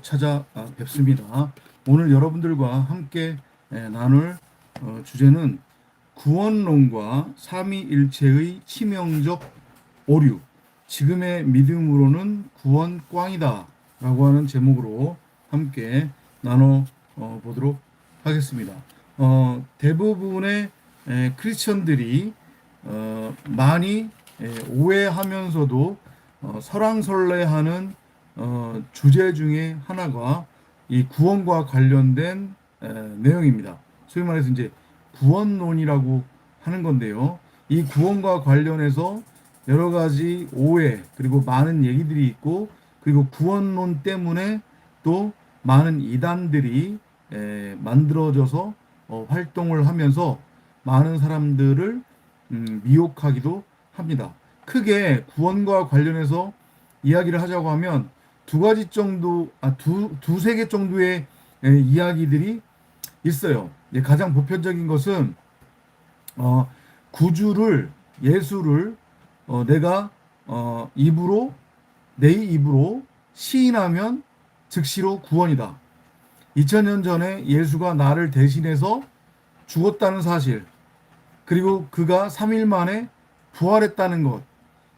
찾아뵙습니다. 오늘 여러분들과 함께 나눌 주제는 구원론과 삼위일체의 치명적 오류, 지금의 믿음으로는 구원 꽝이다 라고 하는 제목으로 함께 나눠 보도록 하겠습니다. 대부분의 크리스천들이 많이 오해하면서도 설왕설래하는 주제 중에 하나가 이 구원과 관련된 내용입니다. 소위 말해서 이제 구원론이라고 하는 건데요. 이 구원과 관련해서 여러 가지 오해 그리고 많은 얘기들이 있고, 그리고 구원론 때문에 또 많은 이단들이 만들어져서 활동을 하면서 많은 사람들을 미혹하기도 합니다. 크게 구원과 관련해서 이야기를 하자고 하면 두 가지 정도, 두세 개 정도의 이야기들이 있어요. 가장 보편적인 것은 구주를, 예수를 내가 내 입으로 시인하면 즉시로 구원이다. 2000년 전에 예수가 나를 대신해서 죽었다는 사실, 그리고 그가 3일 만에 부활했다는 것,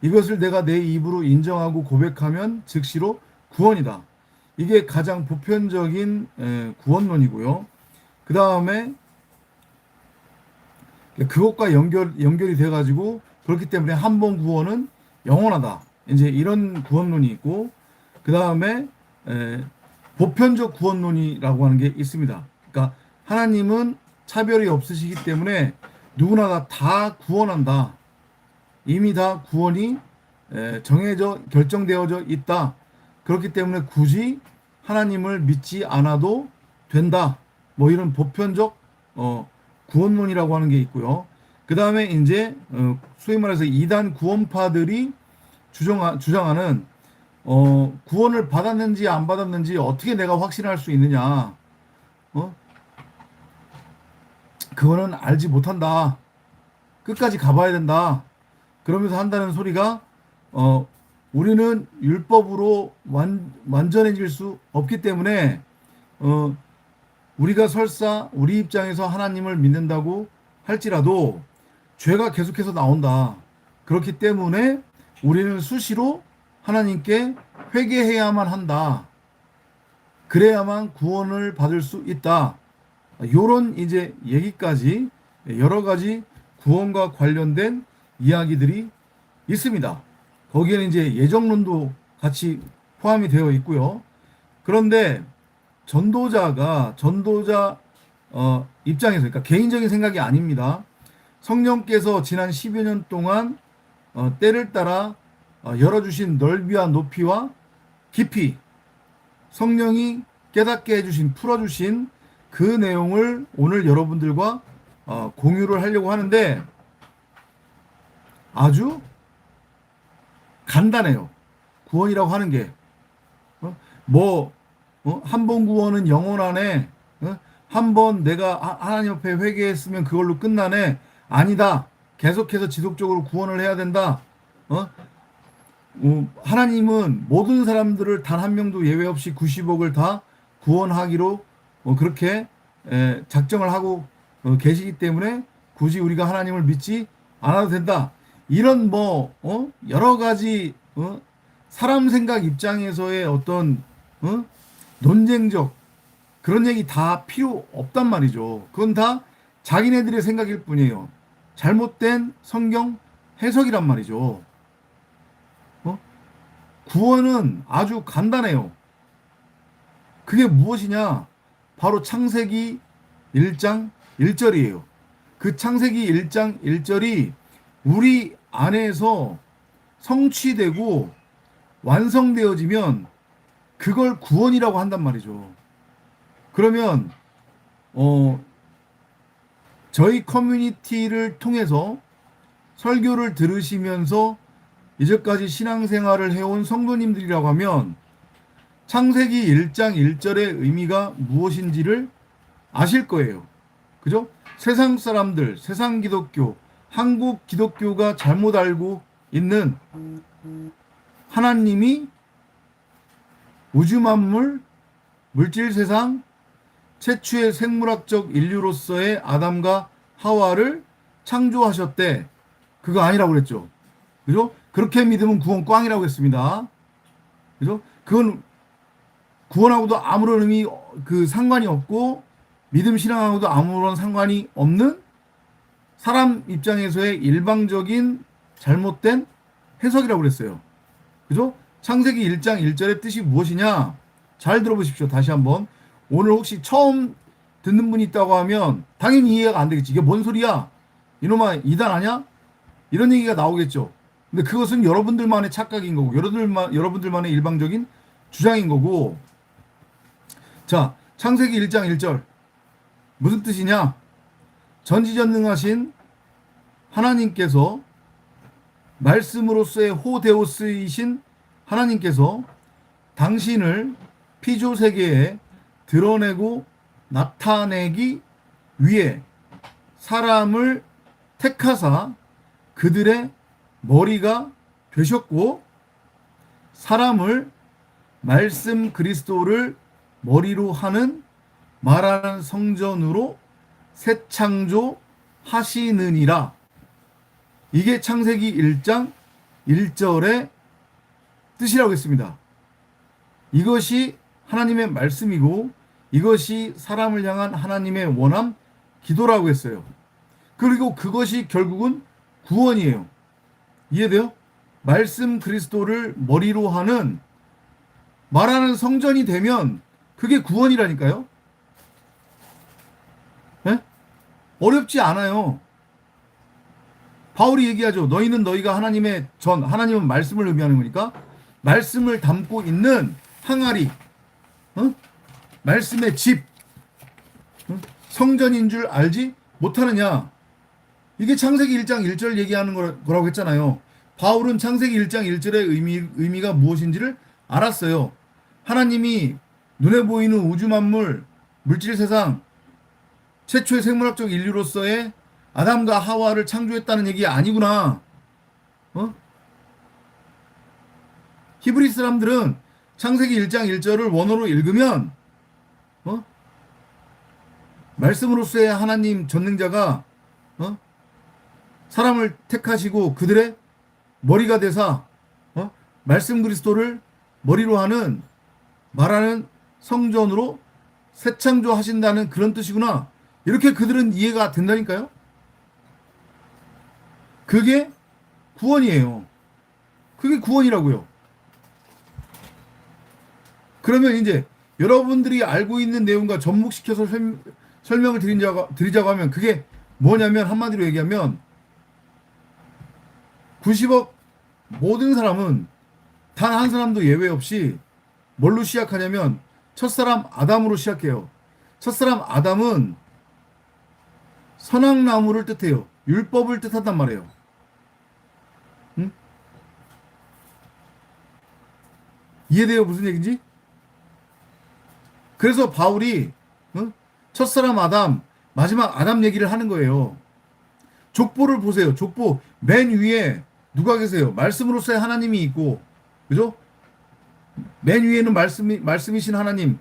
이것을 내가 내 입으로 인정하고 고백하면 즉시로 구원이다. 이게 가장 보편적인 구원론이고요. 그 다음에 그것과 연결이 돼가지고, 그렇기 때문에 한 번 구원은 영원하다. 이제 이런 구원론이 있고, 그 다음에 보편적 구원론이라고 하는 게 있습니다. 그러니까 하나님은 차별이 없으시기 때문에 누구나 다 구원한다. 이미 다 구원이 정해져 결정되어져 있다. 그렇기 때문에 굳이 하나님을 믿지 않아도 된다. 뭐 이런 보편적 구원론이라고 하는 게 있고요. 그 다음에 이제 소위 말해서 이단 구원파들이 주장하는 구원을 받았는지 안 받았는지 어떻게 내가 확신할 수 있느냐? 그거는 알지 못한다. 끝까지 가봐야 된다. 그러면서 한다는 소리가 우리는 율법으로 완전해질 수 없기 때문에 우리가 설사 우리 입장에서 하나님을 믿는다고 할지라도 죄가 계속해서 나온다. 그렇기 때문에 우리는 수시로 하나님께 회개해야만 한다. 그래야만 구원을 받을 수 있다. 요런 이제 얘기까지 여러 가지 구원과 관련된 이야기들이 있습니다. 거기에는 이제 예정론도 같이 포함이 되어 있고요. 그런데 전도자 입장에서, 그러니까 개인적인 생각이 아닙니다. 성령께서 지난 10여 년 동안 때를 따라 열어주신 넓이와 높이와 깊이, 성령이 깨닫게 해주신, 풀어주신 그 내용을 오늘 여러분들과 공유를 하려고 하는데, 아주 간단해요. 구원이라고 하는 게 한 번 구원은 영원하네. 한 번 내가 하나님 앞에 회개했으면 그걸로 끝나네. 아니다. 계속해서 지속적으로 구원을 해야 된다. 하나님은 모든 사람들을 단 한 명도 예외 없이 90억을 다 구원하기로 그렇게 작정을 하고 계시기 때문에 굳이 우리가 하나님을 믿지 않아도 된다. 이런 여러 가지 사람 생각 입장에서의 어떤 논쟁적 그런 얘기 다 필요 없단 말이죠. 그건 다 자기네들의 생각일 뿐이에요. 잘못된 성경 해석이란 말이죠. 구원은 아주 간단해요. 그게 무엇이냐? 바로 창세기 1장 1절이에요. 그 창세기 1장 1절이 우리 안에서 성취되고 완성되어지면 그걸 구원이라고 한단 말이죠. 그러면 저희 커뮤니티를 통해서 설교를 들으시면서 이제까지 신앙생활을 해온 성도님들이라고 하면 창세기 1장 1절의 의미가 무엇인지를 아실 거예요. 그죠? 세상 사람들, 세상 기독교, 한국 기독교가 잘못 알고 있는 하나님이 우주 만물 물질 세상 최초의 생물학적 인류로서의 아담과 하와를 창조하셨대. 그거 아니라고 그랬죠. 그죠? 그렇게 믿으면 구원 꽝이라고 했습니다. 그죠? 그건 구원하고도 아무런 상관이 없고 믿음 신앙하고도 아무런 상관이 없는 사람 입장에서의 일방적인 잘못된 해석이라고 그랬어요. 그죠? 창세기 1장 1절의 뜻이 무엇이냐? 잘 들어보십시오. 다시 한번. 오늘 혹시 처음 듣는 분이 있다고 하면 당연히 이해가 안 되겠지. 이게 뭔 소리야? 이놈아 이단 아냐? 이런 얘기가 나오겠죠. 근데 그것은 여러분들만의 착각인 거고 여러분들만의 일방적인 주장인 거고. 자, 창세기 1장 1절 무슨 뜻이냐? 전지전능하신 하나님께서 말씀으로서의 호데오스이신 하나님께서 당신을 피조 세계에 드러내고 나타내기 위해 사람을 택하사 그들의 머리가 되셨고 사람을 말씀 그리스도를 머리로 하는 말하는 성전으로 새 창조 하시느니라. 이게 창세기 1장 1절의 뜻이라고 했습니다. 이것이 하나님의 말씀이고 이것이 사람을 향한 하나님의 원함 기도라고 했어요. 그리고 그것이 결국은 구원이에요. 이해돼요? 말씀 그리스도를 머리로 하는 말하는 성전이 되면 그게 구원이라니까요. 네? 어렵지 않아요. 바울이 얘기하죠. 너희는 너희가 하나님은 말씀을 의미하는 거니까 말씀을 담고 있는 항아리, 말씀의 집, 성전인 줄 알지 못하느냐. 이게 창세기 1장 1절 얘기하는 거라고 했잖아요. 바울은 창세기 1장 1절의 의미가 무엇인지를 알았어요. 하나님이 눈에 보이는 우주 만물, 물질 세상, 최초의 생물학적 인류로서의 아담과 하와를 창조했다는 얘기 아니구나. 히브리 사람들은 창세기 1장 1절을 원어로 읽으면 말씀으로서의 하나님 전능자가 사람을 택하시고 그들의 머리가 되사 말씀 그리스도를 머리로 하는 말하는 성전으로 새 창조하신다는 그런 뜻이구나. 이렇게 그들은 이해가 된다니까요. 그게 구원이에요. 그게 구원이라고요. 그러면 이제 여러분들이 알고 있는 내용과 접목시켜서 설명을 드리자고 하면 그게 뭐냐면 한마디로 얘기하면 90억 모든 사람은 단 한 사람도 예외 없이 뭘로 시작하냐면 첫사람 아담으로 시작해요. 첫사람 아담은 선악나무를 뜻해요. 율법을 뜻한단 말이에요. 응? 이해돼요? 무슨 얘기인지? 그래서 바울이 첫사람 아담, 마지막 아담 얘기를 하는 거예요. 족보를 보세요. 족보 맨 위에 누가 계세요? 말씀으로서의 하나님이 있고, 그죠? 맨 위에는 말씀이신 하나님,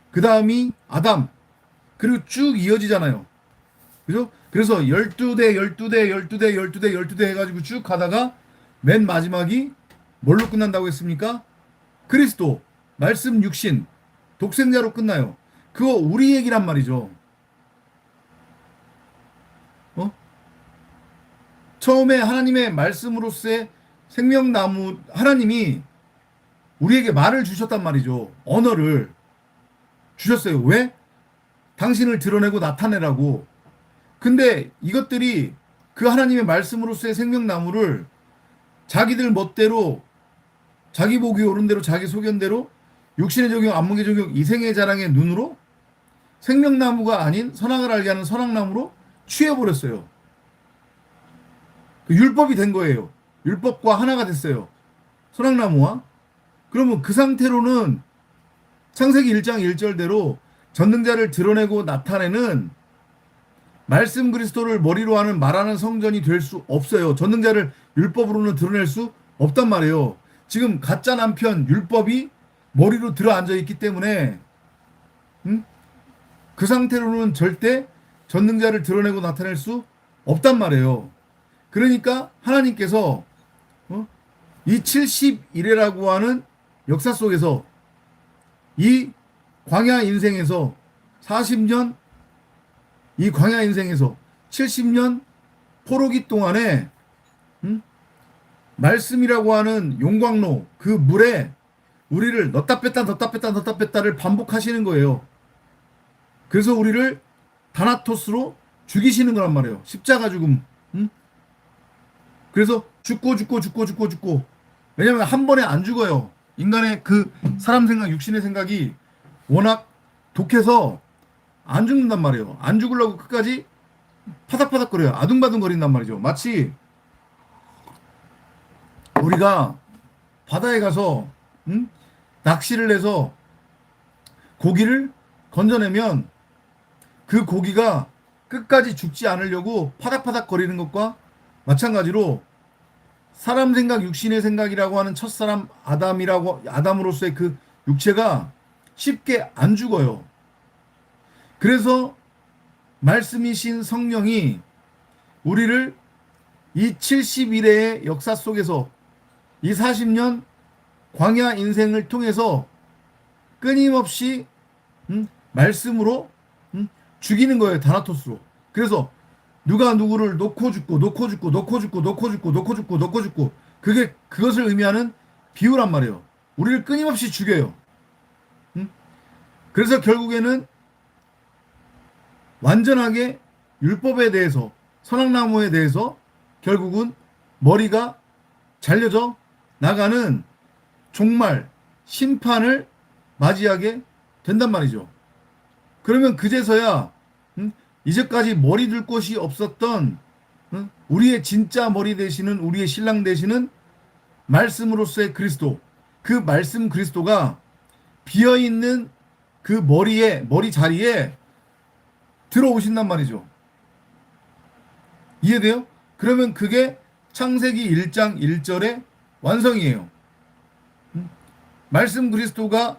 그 다음이 아담, 그리고 쭉 이어지잖아요. 그죠? 그래서 12대, 12대, 12대, 12대, 12대 해가지고 쭉 가다가 맨 마지막이 뭘로 끝난다고 했습니까? 그리스도, 말씀 육신, 독생자로 끝나요. 그거 우리 얘기란 말이죠. 처음에 하나님의 말씀으로서의 생명나무, 하나님이 우리에게 말을 주셨단 말이죠. 언어를 주셨어요. 왜? 당신을 드러내고 나타내라고. 근데 이것들이 그 하나님의 말씀으로서의 생명나무를 자기들 멋대로, 자기 보기 옳은 대로, 자기 소견대로, 육신의 적용, 안목의 적용, 이생의 자랑의 눈으로 생명나무가 아닌 선악을 알게 하는 선악나무로 취해버렸어요. 율법이 된 거예요. 율법과 하나가 됐어요. 선악나무와. 그러면 그 상태로는 창세기 1장 1절대로 전능자를 드러내고 나타내는 말씀 그리스도를 머리로 하는 말하는 성전이 될 수 없어요. 전능자를 율법으로는 드러낼 수 없단 말이에요. 지금 가짜 남편 율법이 머리로 들어앉아 있기 때문에 응? 그 상태로는 절대 전능자를 드러내고 나타낼 수 없단 말이에요. 그러니까 하나님께서 이 70일이라고 하는 역사 속에서 이 광야 인생에서 40년, 이 광야 인생에서 70년 포로기 동안에 말씀이라고 하는 용광로 그 물에 우리를 넣다 뺐다 넣다 뺐다 넣다 뺐다를 반복하시는 거예요. 그래서 우리를 다나토스로 죽이시는 거란 말이에요. 십자가 죽음. 그래서 죽고. 왜냐면 한 번에 안 죽어요. 인간의 그 사람 생각, 육신의 생각이 워낙 독해서 안 죽는단 말이에요. 안 죽으려고 끝까지 파닥파닥거려요. 아둥바둥 거린단 말이죠. 마치 우리가 바다에 가서 낚시를 해서 고기를 건져내면 그 고기가 끝까지 죽지 않으려고 파닥파닥 거리는 것과 마찬가지로 사람 생각, 육신의 생각이라고 하는 첫사람 아담으로서의 그 육체가 쉽게 안 죽어요. 그래서 말씀이신 성령이 우리를 이 70일의 역사 속에서 이 40년 광야 인생을 통해서 끊임없이 말씀으로 죽이는 거예요. 다나토스로. 그래서 누가 누구를 놓고 죽고 그것을 의미하는 비유란 말이에요. 우리를 끊임없이 죽여요. 그래서 결국에는 완전하게 율법에 대해서 선악나무에 대해서 결국은 머리가 잘려져 나가는 종말 심판을 맞이하게 된단 말이죠. 그러면 그제서야 이제까지 머리 둘 곳이 없었던 우리의 진짜 머리 되시는 우리의 신랑 되시는 말씀으로서의 그리스도, 그 말씀 그리스도가 비어있는 그 머리 자리에 들어오신단 말이죠. 이해돼요? 그러면 그게 창세기 1장 1절의 완성이에요. 말씀 그리스도가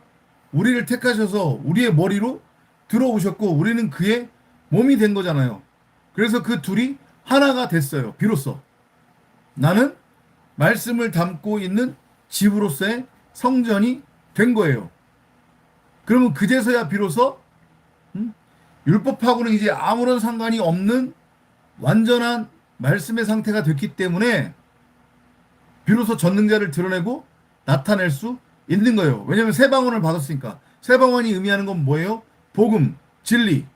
우리를 택하셔서 우리의 머리로 들어오셨고 우리는 그의 몸이 된 거잖아요. 그래서 그 둘이 하나가 됐어요. 비로소 나는 말씀을 담고 있는 집으로서의 성전이 된 거예요. 그러면 그제서야 비로소 율법하고는 이제 아무런 상관이 없는 완전한 말씀의 상태가 됐기 때문에 비로소 전능자를 드러내고 나타낼 수 있는 거예요. 왜냐하면 새 방언을 받았으니까. 새 방언이 의미하는 건 뭐예요? 복음, 진리,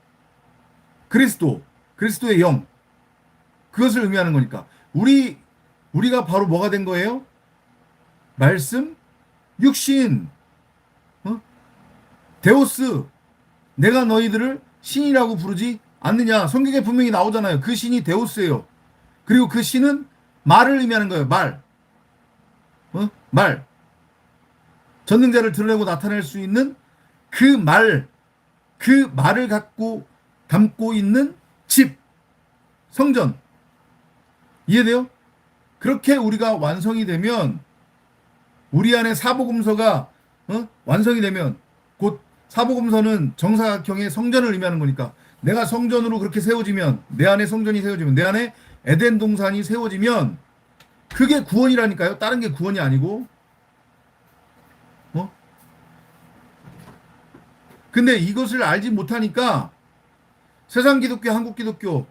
그리스도의 영. 그것을 의미하는 거니까. 우리가 바로 뭐가 된 거예요? 말씀, 육신, 데오스. 내가 너희들을 신이라고 부르지 않느냐. 성경에 분명히 나오잖아요. 그 신이 데오스예요. 그리고 그 신은 말을 의미하는 거예요. 말. 전능자를 드러내고 나타낼 수 있는 그 말을 갖고 담고 있는 집, 성전. 이해돼요? 그렇게 우리가 완성이 되면 우리 안에 사복음서가 완성이 되면 곧 사복음서는 정사각형의 성전을 의미하는 거니까 내가 성전으로 그렇게 세워지면 내 안에 성전이 세워지면 내 안에 에덴 동산이 세워지면 그게 구원이라니까요. 다른 게 구원이 아니고. 근데 이것을 알지 못하니까 세상 기독교, 한국 기독교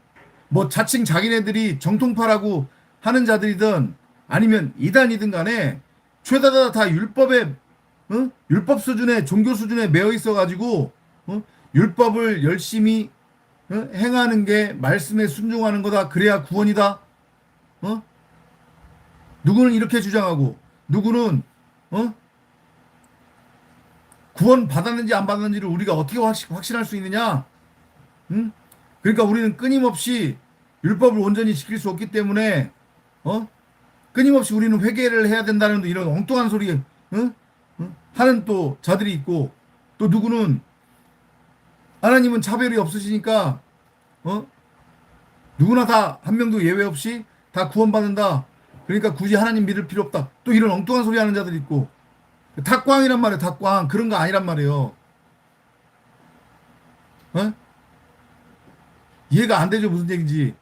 뭐 자칭 자기네들이 정통파라고 하는 자들이든 아니면 이단이든 간에 죄다 다 율법에 율법 수준의 종교 수준에 매여 있어 가지고 율법을 열심히 행하는 게 말씀에 순종하는 거다. 그래야 구원이다. 누구는 이렇게 주장하고 누구는 구원 받았는지 안 받았는지를 우리가 어떻게 확신할 수 있느냐? 그러니까 우리는 끊임없이 율법을 온전히 지킬 수 없기 때문에 끊임없이 우리는 회개를 해야 된다는 이런 엉뚱한 소리 하는 또 자들이 있고 또 누구는 하나님은 차별이 없으시니까 누구나 다 한 명도 예외 없이 다 구원받는다. 그러니까 굳이 하나님 믿을 필요 없다. 또 이런 엉뚱한 소리 하는 자들이 있고 닭광이란 말이에요. 닭광. 그런 거 아니란 말이에요. 어? 이해가 안 되죠? 무슨 얘기인지.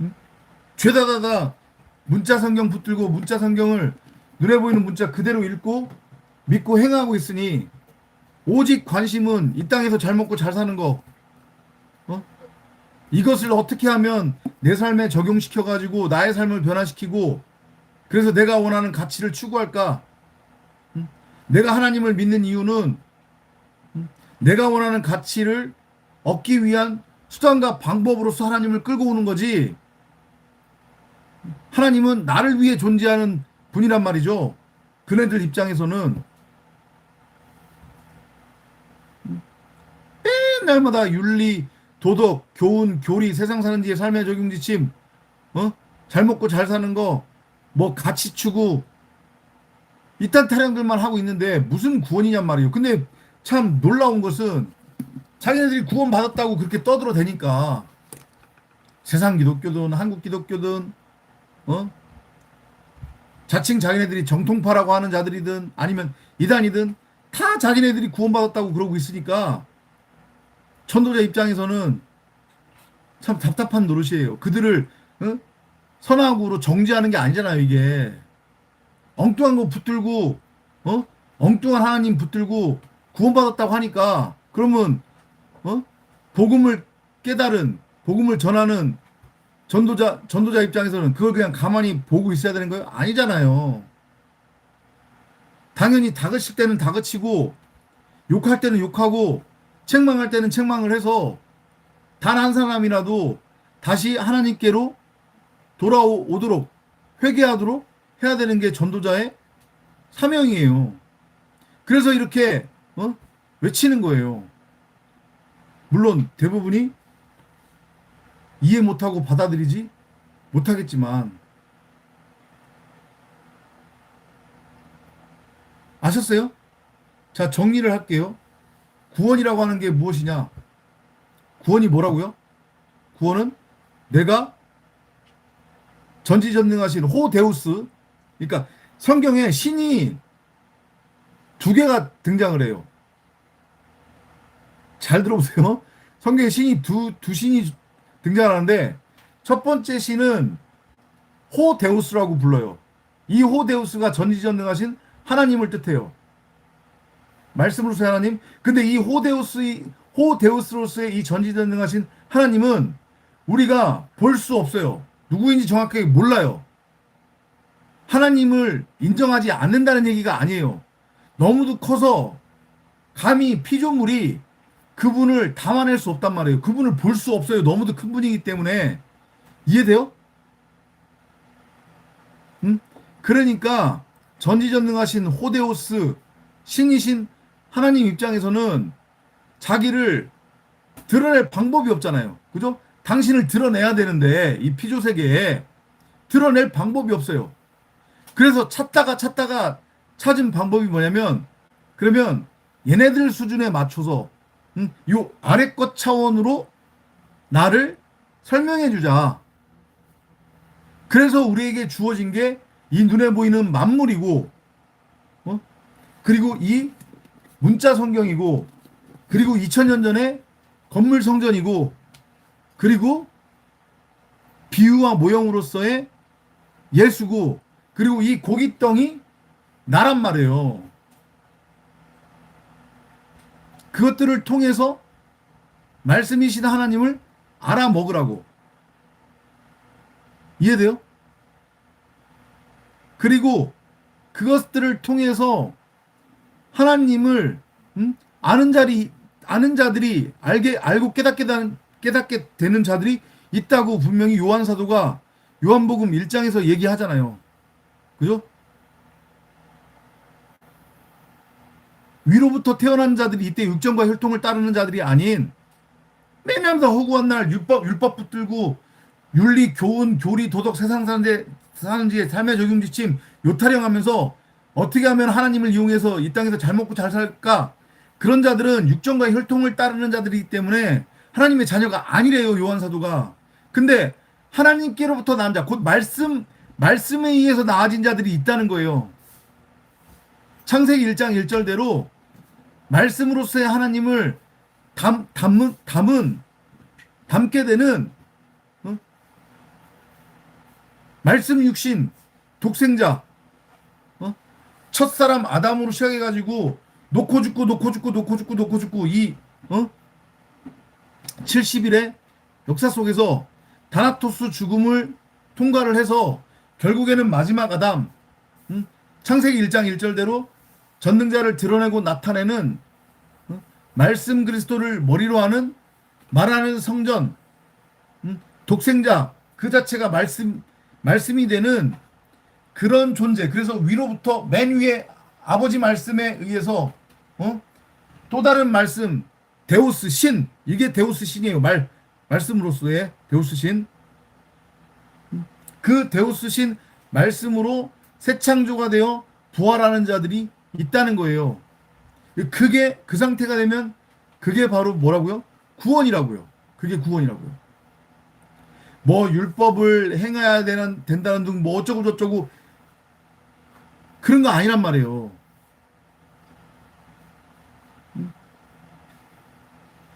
응? 죄다다다 문자 성경 붙들고 문자 성경을 눈에 보이는 문자 그대로 읽고 믿고 행하고 있으니 오직 관심은 이 땅에서 잘 먹고 잘 사는 거. 어? 이것을 어떻게 하면 내 삶에 적용시켜 가지고 나의 삶을 변화시키고 그래서 내가 원하는 가치를 추구할까? 응? 내가 하나님을 믿는 이유는 내가 원하는 가치를 얻기 위한 수단과 방법으로서 하나님을 끌고 오는 거지. 하나님은 나를 위해 존재하는 분이란 말이죠. 그네들 입장에서는 맨날마다 윤리, 도덕, 교훈, 교리, 세상 사는 지의 삶의 적용 지침, 잘 먹고 잘 사는 거, 뭐 가치 추구, 이딴 타령들만 하고 있는데 무슨 구원이냔 말이에요. 근데 참 놀라운 것은 자기네들이 구원 받았다고 그렇게 떠들어대니까 세상 기독교든 한국 기독교든 자칭 자기네들이 정통파라고 하는 자들이든 아니면 이단이든 다 자기네들이 구원받았다고 그러고 있으니까 전도자 입장에서는 참 답답한 노릇이에요. 그들을 선악으로 정죄하는 게 아니잖아요. 이게 엉뚱한 거 붙들고 엉뚱한 하나님 붙들고 구원받았다고 하니까 그러면 복음을 깨달은 복음을 전하는 전도자 입장에서는 그걸 그냥 가만히 보고 있어야 되는 거예요? 아니잖아요. 당연히 다그칠 때는 다그치고 욕할 때는 욕하고 책망할 때는 책망을 해서 단 한 사람이라도 다시 하나님께로 돌아오도록 회개하도록 해야 되는 게 전도자의 사명이에요. 그래서 이렇게 외치는 거예요. 물론 대부분이 이해 못하고 받아들이지 못하겠지만 아셨어요? 자, 정리를 할게요. 구원이라고 하는 게 무엇이냐? 구원이 뭐라고요? 구원은 내가 전지전능하신 호데우스, 그러니까 성경에 신이 두 개가 등장을 해요. 잘 들어보세요. 성경에 신이 두 신이 등장하는데 첫 번째 신은 호데우스라고 불러요. 이 호데우스가 전지전능하신 하나님을 뜻해요. 말씀으로서의 하나님. 근데 이 호데우스로서의 이 전지전능하신 하나님은 우리가 볼 수 없어요. 누구인지 정확하게 몰라요. 하나님을 인정하지 않는다는 얘기가 아니에요. 너무도 커서 감히 피조물이 그분을 담아낼 수 없단 말이에요. 그분을 볼 수 없어요. 너무도 큰 분이기 때문에. 이해돼요? 응? 그러니까 전지전능하신 호데우스 신이신 하나님 입장에서는 자기를 드러낼 방법이 없잖아요. 그죠? 당신을 드러내야 되는데 이 피조 세계에 드러낼 방법이 없어요. 그래서 찾다가 찾은 방법이 뭐냐면 그러면 얘네들 수준에 맞춰서 요 아래 것 차원으로 나를 설명해 주자. 그래서 우리에게 주어진 게 이 눈에 보이는 만물이고 그리고 이 문자 성경이고 그리고 2000년 전에 건물 성전이고 그리고 비유와 모형으로서의 예수고 그리고 이 고깃덩이 나란 말이에요. 그것들을 통해서 말씀이신 하나님을 알아먹으라고. 이해돼요? 그리고 그것들을 통해서 하나님을 아는 자들이 알고 깨닫게 되는 자들이 있다고 분명히 요한 사도가 요한복음 1장에서 얘기하잖아요. 그죠? 위로부터 태어난 자들이 이때 육정과 혈통을 따르는 자들이 아닌 맨날마다 허구한 날 율법 붙들고 윤리, 교훈, 교리, 도덕, 세상 사는 지의 삶의 적용 지침 요타령하면서 어떻게 하면 하나님을 이용해서 이 땅에서 잘 먹고 잘 살까? 그런 자들은 육정과 혈통을 따르는 자들이기 때문에 하나님의 자녀가 아니래요, 요한 사도가. 근데 하나님께로부터 난 자, 곧 말씀에 의해서 나아진 자들이 있다는 거예요. 창세기 1장 1절대로 말씀으로서의 하나님을 담게 되는 어? 말씀 육신 독생자, 첫사람 아담으로 시작해가지고 놓고 죽고 놓고 죽고 놓고 죽고 놓고 죽고 이 70일의 역사 속에서 다나토스 죽음을 통과를 해서 결국에는 마지막 아담, 창세기 1장 1절대로 전능자를 드러내고 나타내는 말씀 그리스도를 머리로 하는 말하는 성전, 독생자 그 자체가 말씀이 되는 그런 존재. 그래서 위로부터 맨 위에 아버지 말씀에 의해서 또 다른 말씀, 데우스 신, 이게 데우스 신이에요. 말씀으로서의 데우스 신. 그 데우스 신 말씀으로 새 창조가 되어 부활하는 자들이 있다는 거예요. 그게 그 상태가 되면 그게 바로 뭐라고요? 구원이라고요. 그게 구원이라고요. 뭐 율법을 행해야 된다는 등 뭐 어쩌고 저쩌고 그런 거 아니란 말이에요.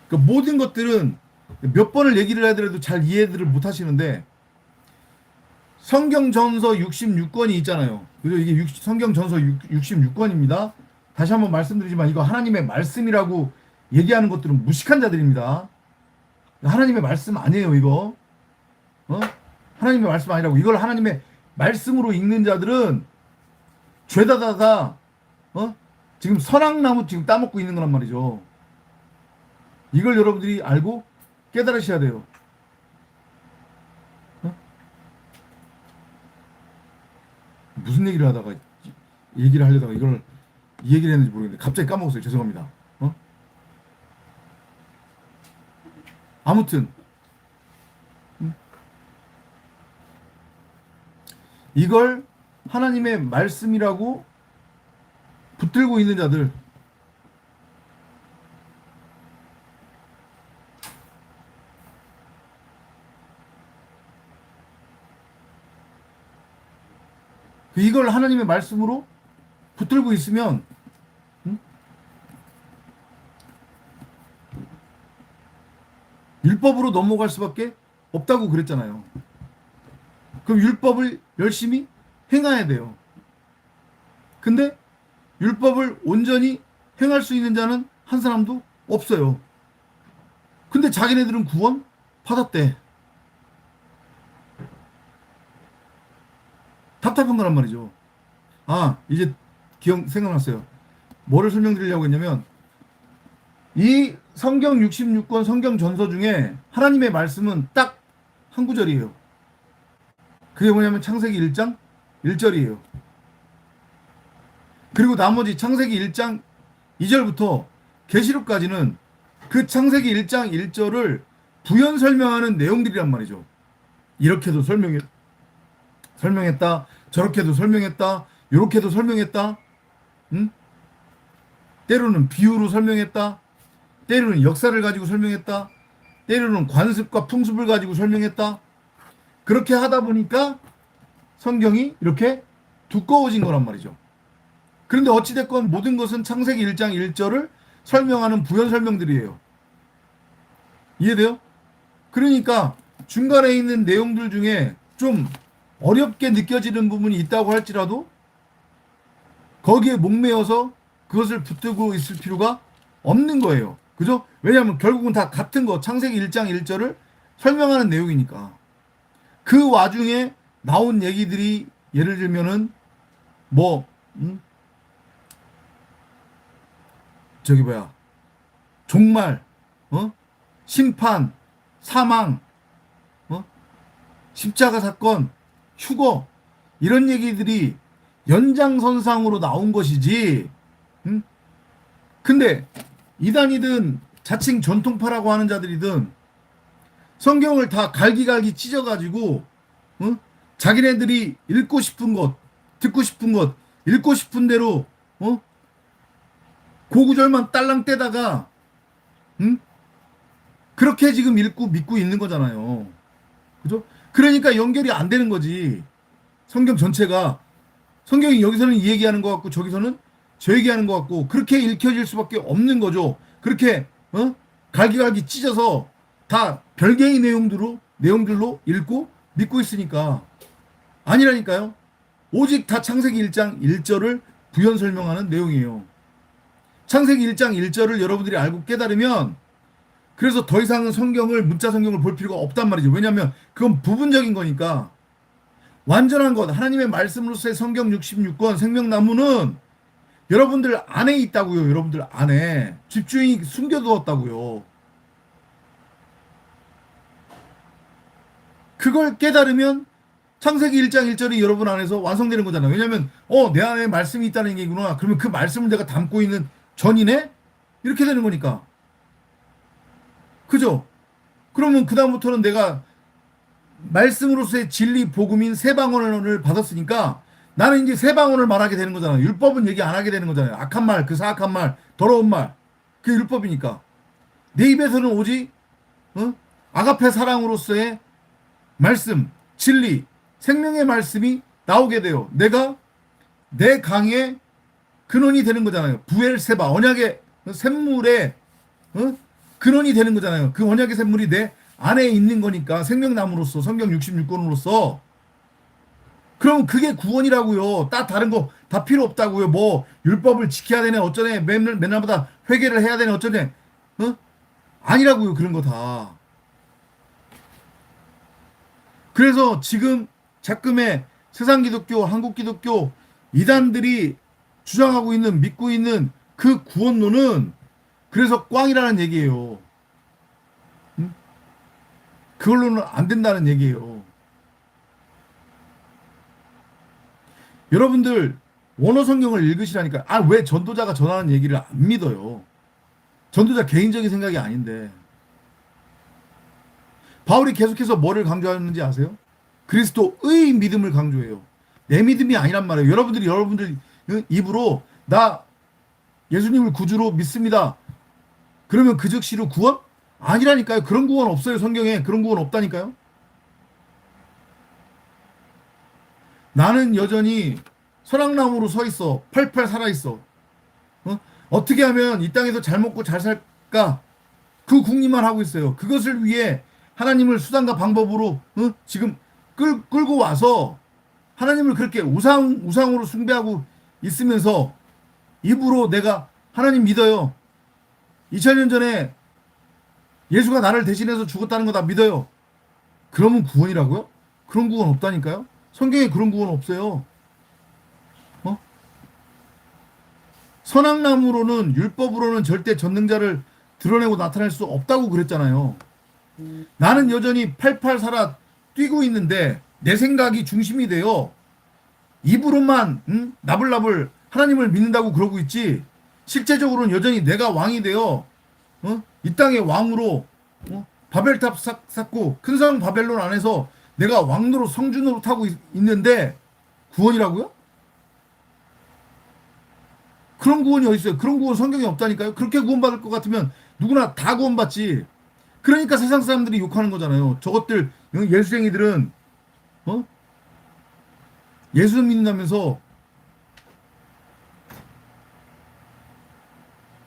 그 모든 것들은 몇 번을 얘기를 하더라도 잘 이해를 못 하시는데 성경 전서 66권이 있잖아요. 그래서 이게 성경 전서 66권입니다. 다시 한번 말씀드리지만 이거 하나님의 말씀이라고 얘기하는 것들은 무식한 자들입니다. 하나님의 말씀 아니에요, 이거. 하나님의 말씀 아니라고. 이걸 하나님의 말씀으로 읽는 자들은 죄다다다 지금 선악나무 지금 따먹고 있는 거란 말이죠. 이걸 여러분들이 알고 깨달으셔야 돼요. 무슨 얘기를 하다가 얘기를 하려다가 이걸 이 얘기를 했는지 모르겠는데 갑자기 까먹었어요. 죄송합니다. 아무튼 이걸 하나님의 말씀이라고 붙들고 있는 자들, 이걸 하나님의 말씀으로 붙들고 있으면 율법으로 넘어갈 수밖에 없다고 그랬잖아요. 그럼 율법을 열심히 행해야 돼요. 근데 율법을 온전히 행할 수 있는 자는 한 사람도 없어요. 근데 자기네들은 구원 받았대. 답답한 거란 말이죠. 이제 생각났어요. 뭐를 설명드리려고 했냐면 이 성경 66권 성경 전서 중에 하나님의 말씀은 딱 한 구절이에요. 그게 뭐냐면 창세기 1장 1절이에요. 그리고 나머지 창세기 1장 2절부터 계시록까지는 그 창세기 1장 1절을 부연 설명하는 내용들이란 말이죠. 이렇게도 설명했다. 저렇게도 설명했다. 요렇게도 설명했다. 때로는 비유로 설명했다. 때로는 역사를 가지고 설명했다. 때로는 관습과 풍습을 가지고 설명했다. 그렇게 하다 보니까 성경이 이렇게 두꺼워진 거란 말이죠. 그런데 어찌됐건 모든 것은 창세기 1장 1절을 설명하는 부연 설명들이에요. 이해돼요? 그러니까 중간에 있는 내용들 중에 좀 어렵게 느껴지는 부분이 있다고 할지라도 거기에 목매어서 그것을 붙들고 있을 필요가 없는 거예요. 그죠? 왜냐하면 결국은 다 같은 거, 창세기 1장 1절을 설명하는 내용이니까. 그 와중에 나온 얘기들이 예를 들면은 종말, 심판, 사망, 십자가 사건, 휴거 이런 얘기들이 연장선상으로 나온 것이지. 근데 이단이든 자칭 전통파라고 하는 자들이든 성경을 다 갈기갈기 찢어가지고 자기네들이 읽고 싶은 것, 듣고 싶은 것, 읽고 싶은 대로 그 구절만 딸랑 떼다가 그렇게 지금 읽고 믿고 있는 거잖아요. 그죠? 그러니까 연결이 안 되는 거지. 성경 전체가 성경이 여기서는 이 얘기하는 것 같고 저기서는 저 얘기하는 것 같고 그렇게 읽혀질 수밖에 없는 거죠. 그렇게 갈기갈기 찢어서 다 별개의 내용들로 읽고 믿고 있으니까. 아니라니까요. 오직 다 창세기 1장 1절을 부연 설명하는 내용이에요. 창세기 1장 1절을 여러분들이 알고 깨달으면 그래서 더 이상은 문자 성경을 볼 필요가 없단 말이죠. 왜냐하면 그건 부분적인 거니까. 완전한 것, 하나님의 말씀으로서의 성경 66권 생명나무는 여러분들 안에 있다고요. 여러분들 안에. 집주인이 숨겨두었다고요. 그걸 깨달으면 창세기 1장 1절이 여러분 안에서 완성되는 거잖아요. 왜냐하면 내 안에 말씀이 있다는 얘기구나. 그러면 그 말씀을 내가 담고 있는 전이네? 이렇게 되는 거니까. 그죠? 그러면 그다음부터는 내가 말씀으로서의 진리 복음인 새 방언을 받았으니까 나는 이제 새 방언을 말하게 되는 거잖아요. 율법은 얘기 안 하게 되는 거잖아요. 악한 말, 그 사악한 말, 더러운 말. 그게 율법이니까. 내 입에서는 오직 아가페 사랑으로서의 말씀, 진리, 생명의 말씀이 나오게 돼요. 내가 내 강의 근원이 되는 거잖아요. 부엘세바, 언약의 샘물의 근원이 되는 거잖아요. 그 언약의 샘물이 내 안에 있는 거니까 생명나무로서 성경 66권으로서 그럼 그게 구원이라고요. 다른 거 다 필요 없다고요. 뭐 율법을 지켜야 되네 어쩌네 맨날마다 회개를 해야 되네 어쩌네 아니라고요. 그런 거 다. 그래서 지금 작금의 세상 기독교, 한국 기독교 이단들이 주장하고 있는 믿고 있는 그 구원론은 그래서 꽝이라는 얘기예요. 그걸로는 안 된다는 얘기예요. 여러분들 원어 성경을 읽으시라니까. 왜 전도자가 전하는 얘기를 안 믿어요? 전도자 개인적인 생각이 아닌데. 바울이 계속해서 뭐를 강조하는지 아세요? 그리스도의 믿음을 강조해요. 내 믿음이 아니란 말이에요. 여러분들 입으로 나 예수님을 구주로 믿습니다. 그러면 그 즉시로 구원? 아니라니까요. 그런 구원 없어요. 성경에 그런 구원 없다니까요. 나는 여전히 선악나무로 서 있어. 팔팔 살아 있어. 어떻게 하면 이 땅에서 잘 먹고 잘 살까? 그 궁리만 하고 있어요. 그것을 위해 하나님을 수단과 방법으로 지금 끌고 와서 하나님을 그렇게 우상으로 숭배하고 있으면서 입으로 내가 하나님 믿어요. 2000년 전에 예수가 나를 대신해서 죽었다는 거 다 믿어요. 그러면 구원이라고요? 그런 구원 없다니까요? 성경에 그런 구원 없어요. 선악나무로는 율법으로는 절대 전능자를 드러내고 나타낼 수 없다고 그랬잖아요. 나는 여전히 팔팔 살아 뛰고 있는데 내 생각이 중심이 되어 입으로만 나불나불 하나님을 믿는다고 그러고 있지 실제적으로는 여전히 내가 왕이 되어 이 땅의 왕으로 바벨탑 쌓고 큰 성 바벨론 안에서 내가 왕노로 성주노로 타고 있는데 구원이라고요? 그런 구원이 어디 있어요? 그런 구원 성경에 없다니까요. 그렇게 구원받을 것 같으면 누구나 다 구원받지. 그러니까 세상 사람들이 욕하는 거잖아요. 저것들 예수쟁이들은 예수 믿는다면서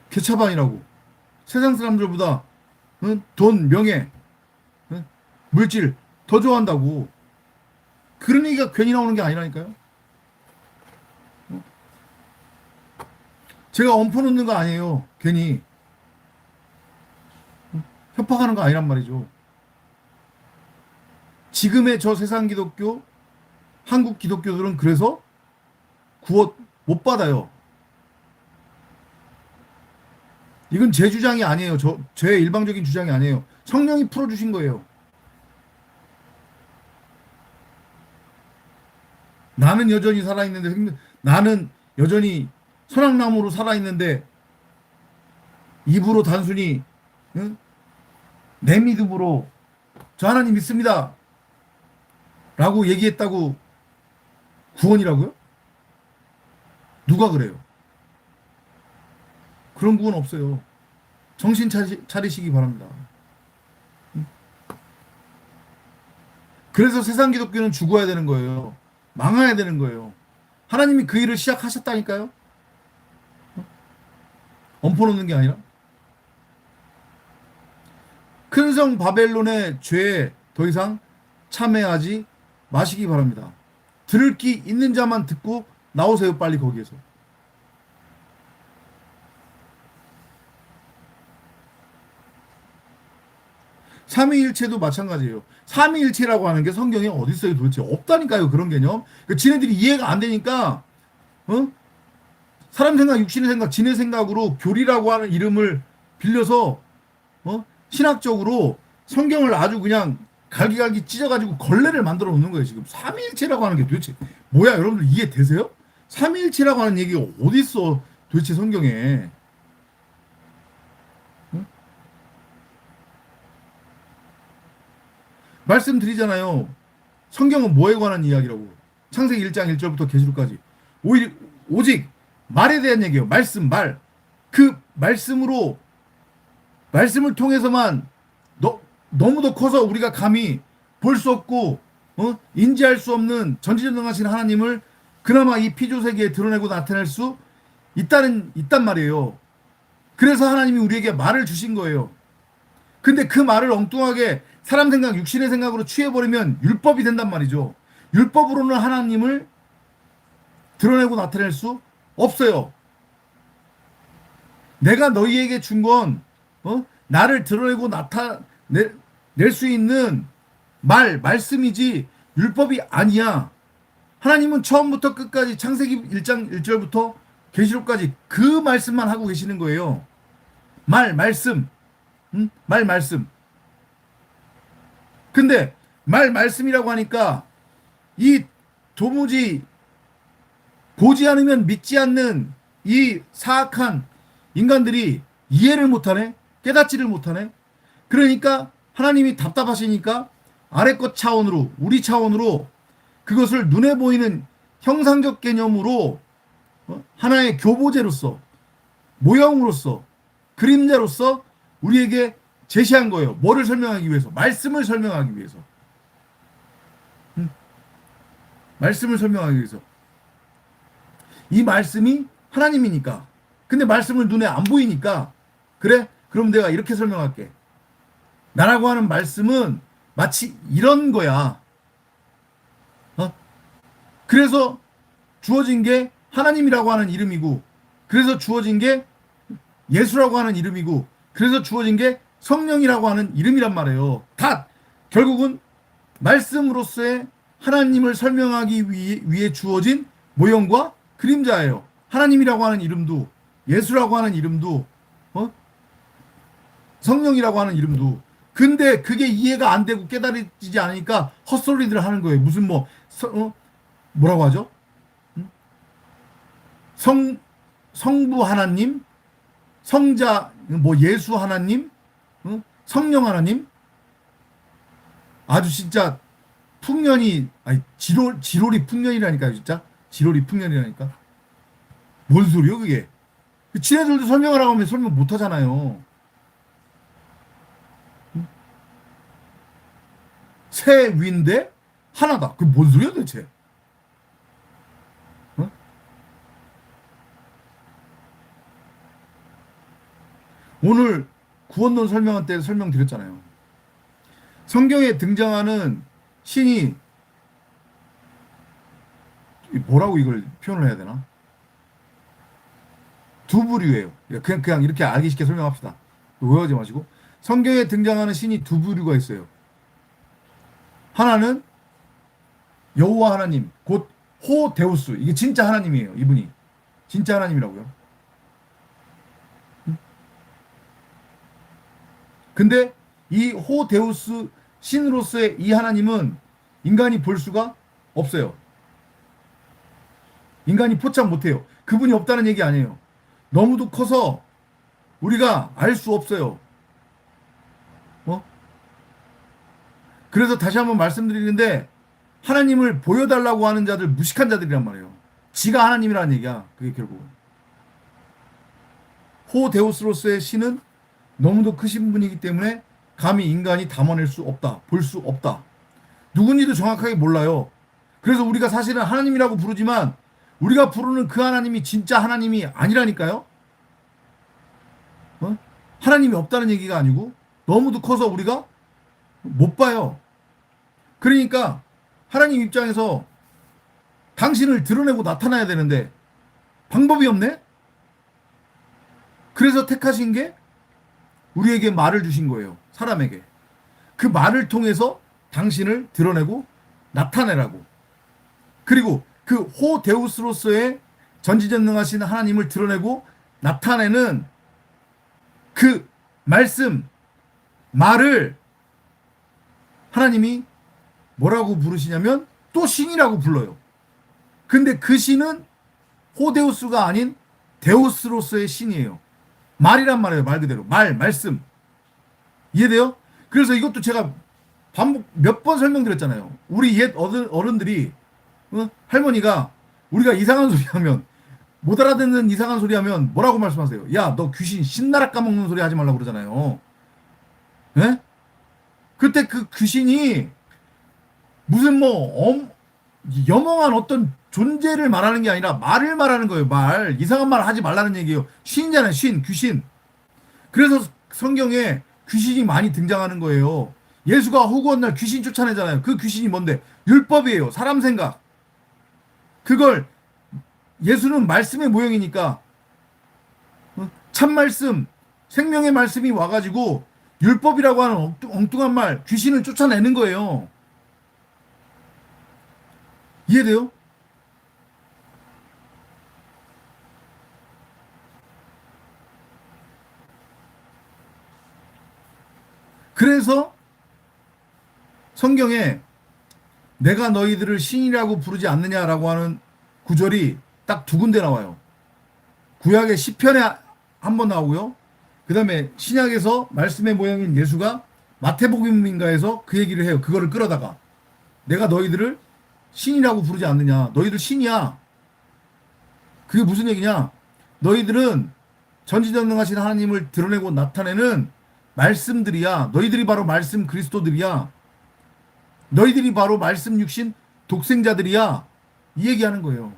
개차반이라고. 세상 사람들보다 돈, 명예, 물질 더 좋아한다고. 그런 얘기가 괜히 나오는 게 아니라니까요. 제가 얹어 놓는 거 아니에요. 괜히 협박하는 거 아니란 말이죠. 지금의 저 세상 기독교, 한국 기독교들은 그래서 구원 못 받아요. 이건 제 주장이 아니에요. 제 일방적인 주장이 아니에요. 성령이 풀어주신 거예요. 나는 여전히 살아있는데, 나는 여전히 선악나무로 살아있는데, 입으로 단순히, 내 믿음으로, 저 하나님 믿습니다. 라고 얘기했다고 구원이라고요? 누가 그래요? 그런 구원 없어요. 정신 차리시기 바랍니다. 그래서 세상 기독교는 죽어야 되는 거예요. 망해야 되는 거예요. 하나님이 그 일을 시작하셨다니까요. 얹어놓는 게 아니라. 큰 성 바벨론의 죄에 더 이상 참회하지 마시기 바랍니다. 들을 귀 있는 자만 듣고 나오세요. 빨리 거기에서. 삼위일체도 마찬가지예요. 삼위일체라고 하는 게 성경에 어디 있어요 도대체? 없다니까요. 그런 개념. 그 지네들이 이해가 안 되니까 사람 생각, 육신의 생각, 지네 생각으로 교리라고 하는 이름을 빌려서 신학적으로 성경을 아주 그냥 갈기갈기 찢어가지고 걸레를 만들어 놓는 거예요. 지금 삼위일체라고 하는 게 도대체 뭐야? 여러분들 이해되세요? 삼위일체라고 하는 얘기가 어디 있어 도대체 성경에? 말씀드리잖아요. 성경은 뭐에 관한 이야기라고? 창세기 1장 1절부터 계시록까지. 오직 말에 대한 얘기예요. 말씀, 말. 그 말씀으로, 말씀을 통해서만 너무도 커서 우리가 감히 볼 수 없고, 인지할 수 없는 전지전능하신 하나님을 그나마 이 피조세계에 드러내고 나타낼 수 있단 말이에요. 그래서 하나님이 우리에게 말을 주신 거예요. 근데 그 말을 엉뚱하게 사람 생각, 육신의 생각으로 취해버리면 율법이 된단 말이죠. 율법으로는 하나님을 드러내고 나타낼 수 없어요. 내가 너희에게 준 건, 나를 드러내고 나타낼 수 있는 말씀이지 율법이 아니야. 하나님은 처음부터 끝까지 창세기 1장 1절부터 계시록까지 그 말씀만 하고 계시는 거예요. 말씀. 말씀. 근데 말씀이라고 하니까 이 도무지 보지 않으면 믿지 않는 이 사악한 인간들이 이해를 못하네. 깨닫지를 못하네. 그러니까 하나님이 답답하시니까 아래 것 차원으로, 우리 차원으로 그것을 눈에 보이는 형상적 개념으로 하나의 교보제로서, 모형으로서, 그림자로서 우리에게 제시한 거예요. 뭐를 설명하기 위해서? 말씀을 설명하기 위해서. 말씀을 설명하기 위해서. 이 말씀이 하나님이니까. 근데 말씀을 눈에 안 보이니까 그래? 그럼 내가 이렇게 설명할게. 나라고 하는 말씀은 마치 이런 거야. 그래서 주어진 게 하나님이라고 하는 이름이고, 그래서 주어진 게 예수라고 하는 이름이고, 그래서 주어진 게 성령이라고 하는 이름이란 말이에요. 다 결국은 말씀으로서의 하나님을 설명하기 위해 주어진 모형과 그림자예요. 하나님이라고 하는 이름도, 예수라고 하는 이름도, 성령이라고 하는 이름도. 근데 그게 이해가 안 되고 깨달아지지 않으니까 헛소리들을 하는 거예요. 무슨 뭐라고 하죠? 성부 하나님, 성자, 예수 하나님, 성령 하나님. 아주 진짜 풍년이, 아니, 지롤이 풍년이라니까요, 진짜. 지롤이 풍년이라니까. 뭔 소리요, 그게? 지네들도 설명하라고 하면 설명 못 하잖아요. 새 위인데 하나다. 그게 뭔 소리야, 도대체? 오늘 구원론 설명할 때 설명드렸잖아요. 성경에 등장하는 신이 뭐라고 이걸 표현을 해야 되나? 두 부류예요. 그냥 이렇게 알기 쉽게 설명합시다. 오해하지 마시고. 성경에 등장하는 신이 두 부류가 있어요. 하나는 여호와 하나님, 곧 호데우스. 이게 진짜 하나님이에요. 이분이. 진짜 하나님이라고요. 근데 이 호데우스 신으로서의 이 하나님은 인간이 볼 수가 없어요. 인간이 포착 못해요. 그분이 없다는 얘기 아니에요. 너무도 커서 우리가 알 수 없어요. 그래서 다시 한번 말씀드리는데 하나님을 보여달라고 하는 자들 무식한 자들이란 말이에요. 지가 하나님이라는 얘기야. 그게 결국. 호데우스로서의 신은 너무도 크신 분이기 때문에 감히 인간이 담아낼 수 없다. 볼 수 없다. 누군지도 정확하게 몰라요. 그래서 우리가 사실은 하나님이라고 부르지만 우리가 부르는 그 하나님이 진짜 하나님이 아니라니까요. 하나님이 없다는 얘기가 아니고 너무도 커서 우리가 못 봐요. 그러니까 하나님 입장에서 당신을 드러내고 나타나야 되는데 방법이 없네? 그래서 택하신 게 우리에게 말을 주신 거예요. 사람에게. 그 말을 통해서 당신을 드러내고 나타내라고. 그리고 그 호데우스로서의 전지전능하신 하나님을 드러내고 나타내는 그 말씀, 말을 하나님이 뭐라고 부르시냐면 또 신이라고 불러요. 근데 그 신은 호데우스가 아닌 데우스로서의 신이에요. 말이란 말이에요. 말 그대로. 말씀. 이해돼요? 그래서 이것도 제가 반복 몇 번 설명드렸잖아요. 우리 옛 어른들이 할머니가 우리가 이상한 소리 하면 못 알아듣는 이상한 소리 하면 뭐라고 말씀하세요? 야, 너 귀신 신나라 까먹는 소리 하지 말라고 그러잖아요. 예? 그때 그 귀신이 무슨 여멍한 어떤 존재를 말하는 게 아니라 말을 말하는 거예요. 말. 이상한 말 하지 말라는 얘기예요. 신이잖아요. 귀신. 그래서 성경에 귀신이 많이 등장하는 거예요. 예수가 호구한 날 귀신 쫓아내잖아요. 그 귀신이 뭔데? 율법이에요. 사람 생각. 그걸 예수는 말씀의 모형이니까 참 말씀, 생명의 말씀이 와가지고 율법이라고 하는 엉뚱한 말, 귀신을 쫓아내는 거예요. 이해돼요? 그래서 성경에 내가 너희들을 신이라고 부르지 않느냐라고 하는 구절이 딱 두 군데 나와요. 구약의 시편에 한 번 나오고요. 그 다음에 신약에서 말씀의 모형인 예수가 마태복음인가에서 그 얘기를 해요. 그거를 끌어다가 내가 너희들을 신이라고 부르지 않느냐. 너희들 신이야. 그게 무슨 얘기냐. 너희들은 전지전능하신 하나님을 드러내고 나타내는 말씀들이야. 너희들이 바로 말씀 그리스도들이야. 너희들이 바로 말씀 육신 독생자들이야. 이 얘기하는 거예요.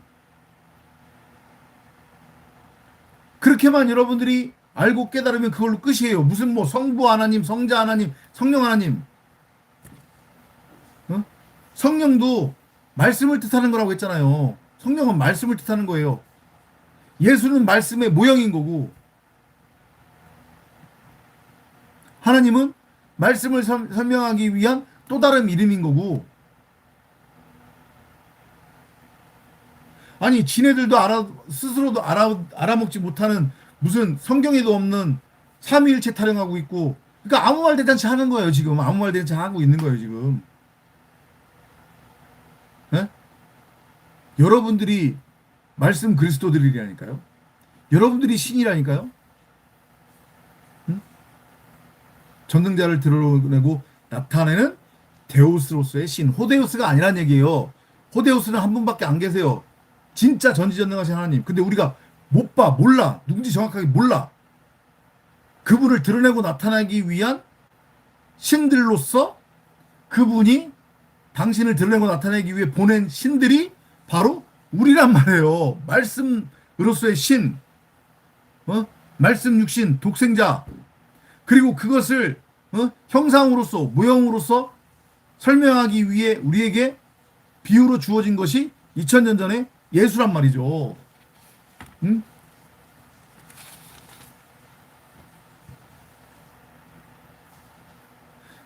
그렇게만 여러분들이 알고 깨달으면 그걸로 끝이에요. 무슨 성부 하나님, 성자 하나님, 성령 하나님. 성령도 말씀을 뜻하는 거라고 했잖아요. 성령은 말씀을 뜻하는 거예요. 예수는 말씀의 모형인 거고 하나님은 말씀을 설명하기 위한 또 다른 이름인 거고. 아니 지네들도 스스로도 알아먹지 못하는 무슨 성경에도 없는 삼위일체 타령하고 있고. 그러니까 아무 말 대잔치 하는 거예요 지금. 아무 말 대잔치 하고 있는 거예요 지금. 예? 여러분들이 말씀 그리스도들이라니까요. 여러분들이 신이라니까요. 응? 전능자를 드러내고 나타내는 데우스로서의 신. 호데우스가 아니란 얘기예요. 호데우스는 한 분밖에 안 계세요. 진짜 전지전능하신 하나님. 근데 우리가 못 봐, 몰라. 누군지 정확하게 몰라. 그분을 드러내고 나타나기 위한 신들로서 그분이 당신을 드러내고 나타내기 위해 보낸 신들이 바로 우리란 말이에요. 말씀으로서의 신, 말씀 육신, 독생자. 그리고 그것을 형상으로서, 모형으로서 설명하기 위해 우리에게 비유로 주어진 것이 2000년 전에 예수란 말이죠. 응?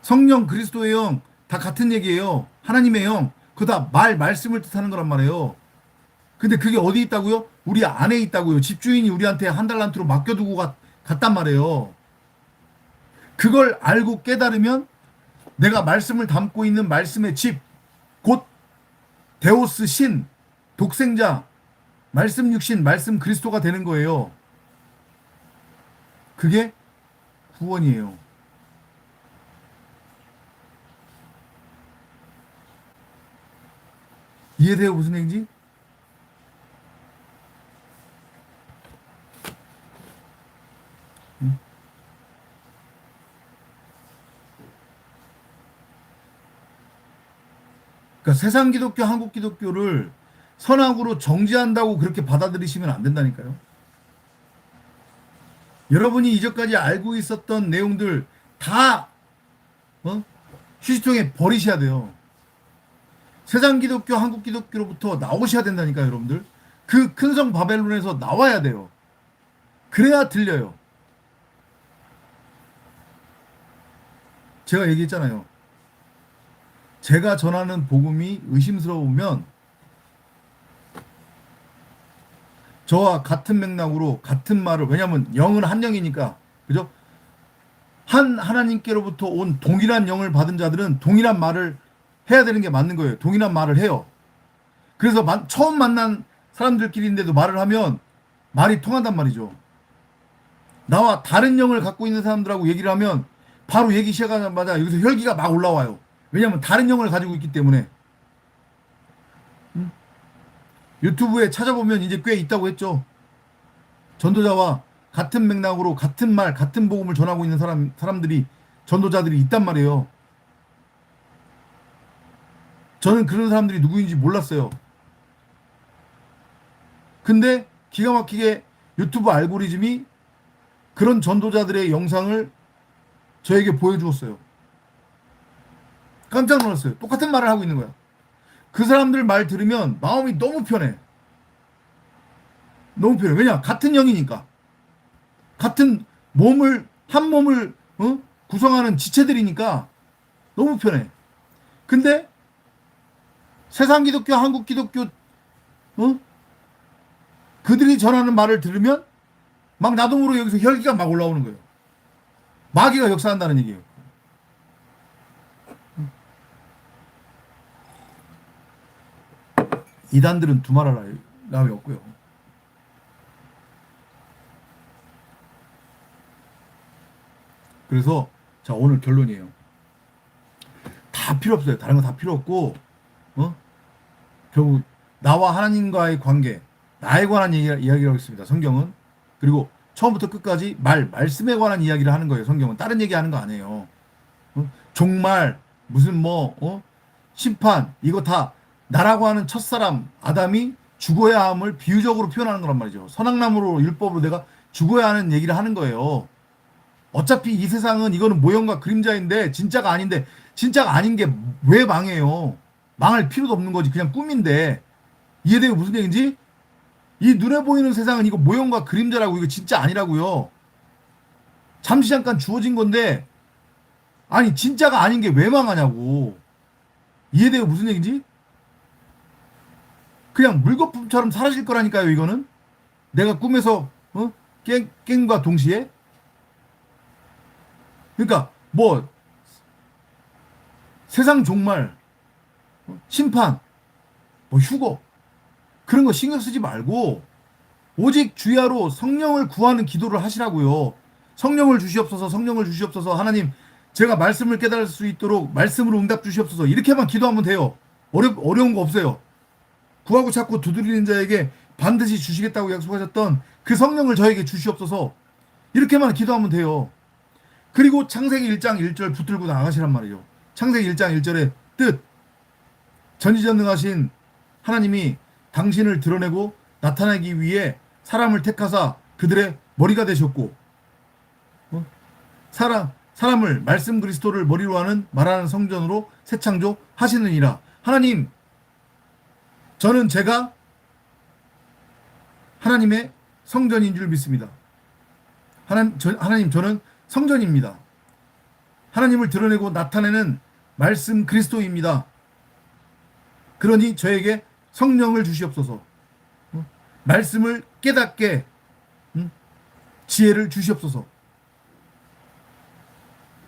성령, 그리스도의 영 다 같은 얘기예요. 하나님의 영, 그거 다 말씀을 뜻하는 거란 말이에요. 근데 그게 어디 있다고요? 우리 안에 있다고요. 집주인이 우리한테 한 달란트로 맡겨두고 갔단 말이에요. 그걸 알고 깨달으면 내가 말씀을 담고 있는 말씀의 집, 곧 데오스 신, 독생자, 말씀 육신, 말씀 그리스도가 되는 거예요. 그게 구원이에요. 이해돼요? 무슨 얘기인지? 그러니까 세상 기독교, 한국 기독교를 선악으로 정죄한다고 그렇게 받아들이시면 안 된다니까요. 여러분이 이전까지 알고 있었던 내용들 다 휴지통에 버리셔야 돼요. 세상 기독교, 한국 기독교로부터 나오셔야 된다니까요, 여러분들. 그 큰 성 바벨론에서 나와야 돼요. 그래야 들려요. 제가 얘기했잖아요. 제가 전하는 복음이 의심스러우면 저와 같은 맥락으로 같은 말을, 왜냐하면 영은 한 영이니까, 그죠? 한 하나님께로부터 온 동일한 영을 받은 자들은 동일한 말을 해야 되는 게 맞는 거예요. 동일한 말을 해요. 그래서 처음 만난 사람들끼리인데도 말을 하면 말이 통한단 말이죠. 나와 다른 영을 갖고 있는 사람들하고 얘기를 하면 바로 얘기 시작하자마자 여기서 혈기가 막 올라와요. 왜냐하면 다른 영을 가지고 있기 때문에. 유튜브에 찾아보면 이제 꽤 있다고 했죠. 전도자와 같은 맥락으로 같은 말, 같은 복음을 전하고 있는 사람들이, 전도자들이 있단 말이에요. 저는 그런 사람들이 누구인지 몰랐어요. 근데 기가 막히게 유튜브 알고리즘이 그런 전도자들의 영상을 저에게 보여주었어요. 깜짝 놀랐어요. 똑같은 말을 하고 있는 거야. 그 사람들 말 들으면 마음이 너무 편해. 너무 편해. 왜냐? 같은 영이니까. 같은 몸을, 한 몸을 구성하는 지체들이니까 너무 편해. 근데 세상 기독교, 한국 기독교, 그들이 전하는 말을 들으면 막 나도 모르게 여기서 혈기가 막 올라오는 거예요. 마귀가 역사한다는 얘기예요. 이단들은 두말할 나위 없고요. 그래서 자, 오늘 결론이에요. 다 필요 없어요. 다른 거 다 필요 없고, 결국 나와 하나님과의 관계, 나에 관한 이야기를 하고 있습니다. 성경은. 그리고 처음부터 끝까지 말씀에 관한 이야기를 하는 거예요. 성경은 다른 얘기하는 거 아니에요. 종말, 무슨 심판, 이거 다 나라고 하는 첫사람 아담이 죽어야 함을 비유적으로 표현하는 거란 말이죠. 선악나무로 율법으로 내가 죽어야 하는 얘기를 하는 거예요. 어차피 이 세상은 이거는 모형과 그림자인데 진짜가 아닌데, 진짜가 아닌 게 왜 망해요? 망할 필요도 없는 거지. 그냥 꿈인데. 이해돼요? 무슨 얘기인지? 이 눈에 보이는 세상은 이거 모형과 그림자라고, 이거 진짜 아니라고요. 잠시 잠깐 주어진 건데, 아니 진짜가 아닌 게 왜 망하냐고. 이해돼요? 무슨 얘기인지? 그냥 물거품처럼 사라질 거라니까요. 이거는 내가 꿈에서 깽과 동시에. 그러니까 뭐 세상 종말, 심판, 뭐 휴거, 그런 거 신경 쓰지 말고 오직 주야로 성령을 구하는 기도를 하시라고요. 성령을 주시옵소서, 성령을 주시옵소서. 하나님, 제가 말씀을 깨달을 수 있도록 말씀으로 응답 주시옵소서. 이렇게만 기도하면 돼요. 어려운 거 없어요. 구하고 찾고 두드리는 자에게 반드시 주시겠다고 약속하셨던 그 성령을 저에게 주시옵소서. 이렇게만 기도하면 돼요. 그리고 창세기 1장 1절 붙들고 나가시란 말이죠. 창세기 1장 1절의 뜻. 전지전능하신 하나님이 당신을 드러내고 나타내기 위해 사람을 택하사 그들의 머리가 되셨고, 사람을 말씀 그리스도를 머리로 하는 말하는 성전으로 새 창조 하시느니라. 하나님, 저는 제가 하나님의 성전인 줄 믿습니다. 하나님, 저는 성전입니다. 하나님을 드러내고 나타내는 말씀 그리스도입니다. 그러니 저에게 성령을 주시옵소서. 말씀을 깨닫게 지혜를 주시옵소서.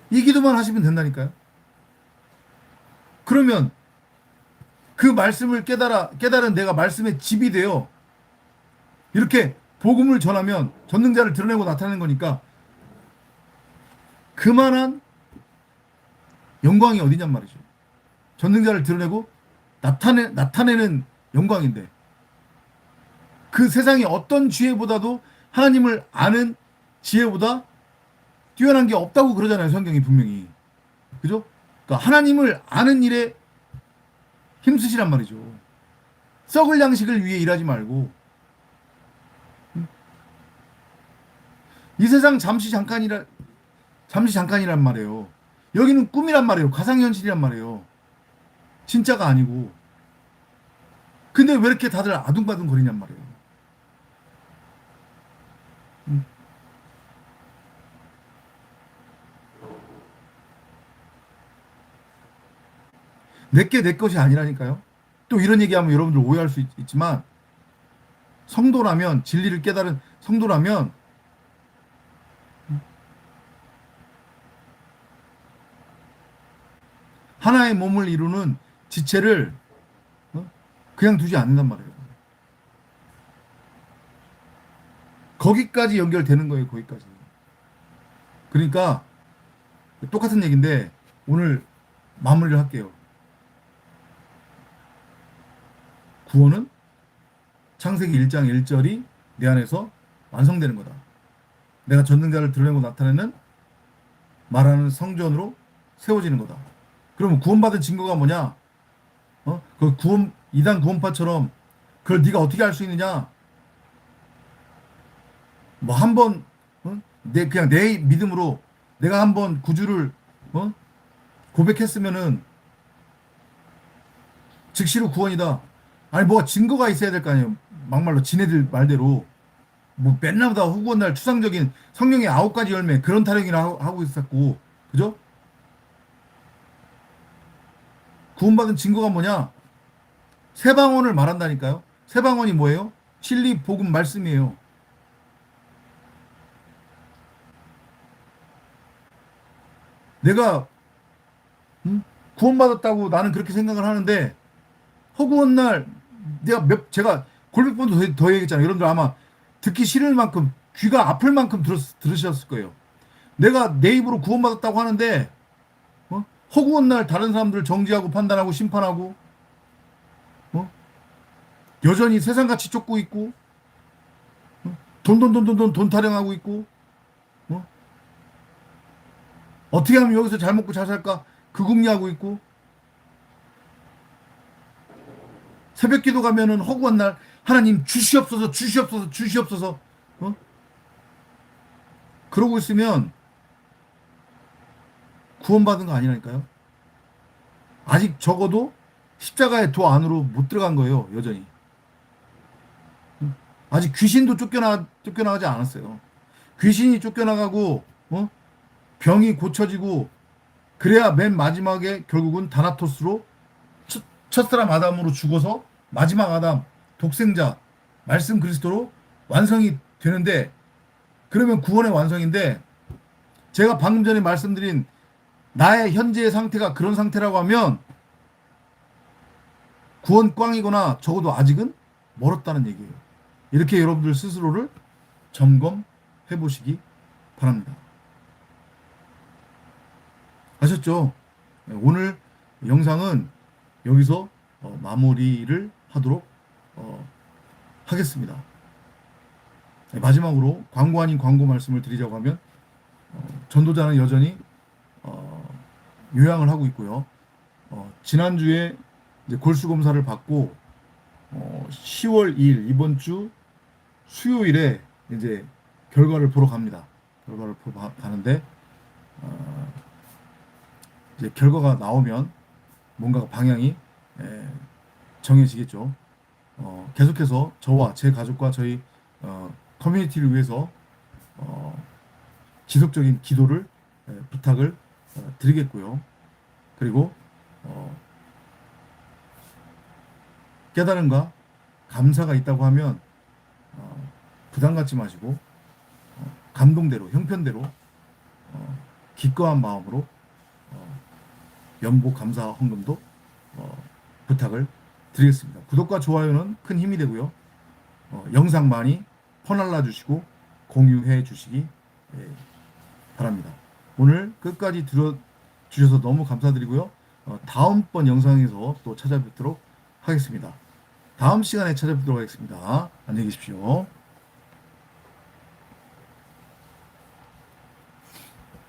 이 기도만 하시면 된다니까요. 그러면 그 말씀을 깨달은 내가 말씀의 집이 되어 이렇게 복음을 전하면 전능자를 드러내고 나타내는 거니까 그만한 영광이 어디냔 말이죠. 전능자를 드러내고 나타내는 영광인데, 그 세상에 어떤 지혜보다도 하나님을 아는 지혜보다 뛰어난 게 없다고 그러잖아요. 성경이 분명히. 그죠? 그러니까 하나님을 아는 일에 힘쓰시란 말이죠. 썩을 양식을 위해 일하지 말고. 이 세상 잠시 잠깐이라 잠시 잠깐이란 말이에요. 여기는 꿈이란 말이에요. 가상현실이란 말이에요. 진짜가 아니고. 근데 왜 이렇게 다들 아둥바둥 거리냔 말이에요. 음. 내게 내 것이 아니라니까요. 또 이런 얘기하면 여러분들 오해할 수 있지만 성도라면 진리를 깨달은 성도라면 하나의 몸을 이루는 지체를 그냥 두지 않는단 말이에요. 거기까지 연결되는 거예요. 거기까지. 그러니까 똑같은 얘기인데 오늘 마무리를 할게요. 구원은 창세기 1장 1절이 내 안에서 완성되는 거다. 내가 전능자를 드러내고 나타내는 말하는 성전으로 세워지는 거다. 그러면 구원받은 증거가 뭐냐? 그 구원 이단 구원파처럼 그걸 네가 어떻게 할 수 있느냐? 뭐 한번 내 그냥 내 믿음으로 내가 한번 구주를 고백했으면은 즉시로 구원이다. 아니 뭐가 증거가 있어야 될 거 아니에요. 막말로 지네들 말대로 뭐 맨날보다 후구한 날 추상적인 성령의 9가지 열매 그런 타령이나 하고 있었고 그죠? 구원받은 증거가 뭐냐? 새 방언을 말한다니까요. 새 방언이 뭐예요? 진리 복음 말씀이에요. 내가 구원받았다고 나는 그렇게 생각을 하는데 허구한 날 제가 골백 번도 더 얘기했잖아요. 여러분들 아마 듣기 싫을 만큼 귀가 아플 만큼 들으셨을 거예요. 내가 내 입으로 구원받았다고 하는데 허구한 날 다른 사람들 정지하고 판단하고 심판하고 어? 여전히 세상같이 쫓고 있고 돈 타령하고 있고 어? 어떻게 하면 여기서 잘 먹고 잘 살까 그궁리하고 있고 새벽 기도 가면은 허구한 날 하나님 주시옵소서 주시옵소서 주시옵소서 그러고 있으면 구원받은 거 아니라니까요. 아직 적어도 십자가의 도 안으로 못 들어간 거예요. 여전히. 아직 귀신도 쫓겨나가지 않았어요. 귀신이 쫓겨나가고 병이 고쳐지고 그래야 맨 마지막에 결국은 다나토스로 첫사람 아담으로 죽어서 마지막 아담 독생자 말씀 그리스도로 완성이 되는데 그러면 구원의 완성인데 제가 방금 전에 말씀드린 나의 현재의 상태가 그런 상태라고 하면 구원 꽝이거나 적어도 아직은 멀었다는 얘기예요. 이렇게 여러분들 스스로를 점검해 보시기 바랍니다. 아셨죠? 오늘 영상은 여기서 마무리를 하도록 하겠습니다. 마지막으로 광고 아닌 광고 말씀을 드리자고 하면 전도자는 여전히 요양을 하고 있고요. 지난주에 이제 골수 검사를 받고 10월 2일 이번 주 수요일에 이제 결과를 보러 갑니다. 결과를 보러 가는데 이제 결과가 나오면 뭔가 방향이 정해지겠죠. 계속해서 저와 제 가족과 저희 커뮤니티를 위해서 지속적인 기도를 부탁을 드리겠고요. 그리고 깨달음과 감사가 있다고 하면 부담 갖지 마시고 감동대로 형편대로 기꺼운 마음으로 연보 감사 헌금도 부탁을 드리겠습니다. 구독과 좋아요는 큰 힘이 되고요. 영상 많이 퍼날라 주시고 공유해 주시기 바랍니다. 오늘 끝까지 들어주셔서 너무 감사드리고요. 다음번 영상에서 또 찾아뵙도록 하겠습니다. 다음 시간에 찾아뵙도록 하겠습니다. 안녕히 계십시오.